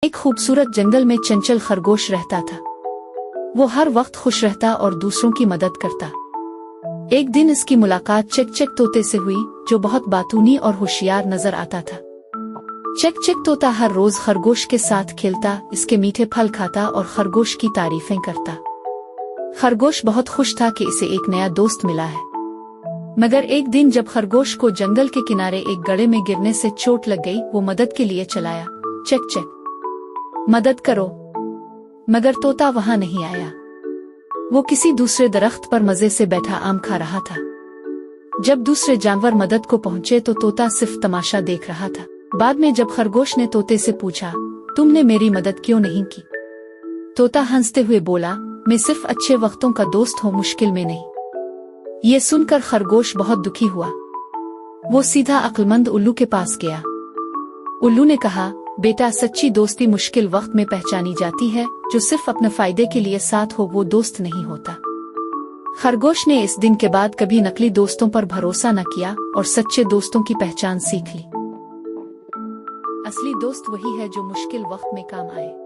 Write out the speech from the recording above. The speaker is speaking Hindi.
एक खूबसूरत जंगल में चंचल खरगोश रहता था। वो हर वक्त खुश रहता और दूसरों की मदद करता। एक दिन इसकी मुलाकात चक चक तोते से हुई, जो बहुत बातूनी और होशियार नजर आता था। चक चक तोता हर रोज खरगोश के साथ खेलता, इसके मीठे फल खाता और खरगोश की तारीफें करता। खरगोश बहुत खुश था कि इसे एक नया दोस्त मिला है। मगर एक दिन जब खरगोश को जंगल के किनारे एक गड्ढे में गिरने से चोट लग गई, वो मदद के लिए चलाया। चक चक, मदद करो। मगर तोता वहां नहीं आया। वो किसी दूसरे दरख्त पर मजे से बैठा आम खा रहा था। जब दूसरे जानवर मदद को पहुंचे तो तोता सिर्फ तमाशा देख रहा था। बाद में जब खरगोश ने तोते से पूछा, तुमने मेरी मदद क्यों नहीं की? तोता हंसते हुए बोला, मैं सिर्फ अच्छे वक्तों का दोस्त हूँ, मुश्किल में नहीं। ये सुनकर खरगोश बहुत दुखी हुआ। वो सीधा अक्लमंद उल्लू के पास गया। उल्लू ने कहा, बेटा, सच्ची दोस्ती मुश्किल वक्त में पहचानी जाती है। जो सिर्फ अपने फायदे के लिए साथ हो वो दोस्त नहीं होता। खरगोश ने इस दिन के बाद कभी नकली दोस्तों पर भरोसा न किया और सच्चे दोस्तों की पहचान सीख ली। असली दोस्त वही है जो मुश्किल वक्त में काम आए।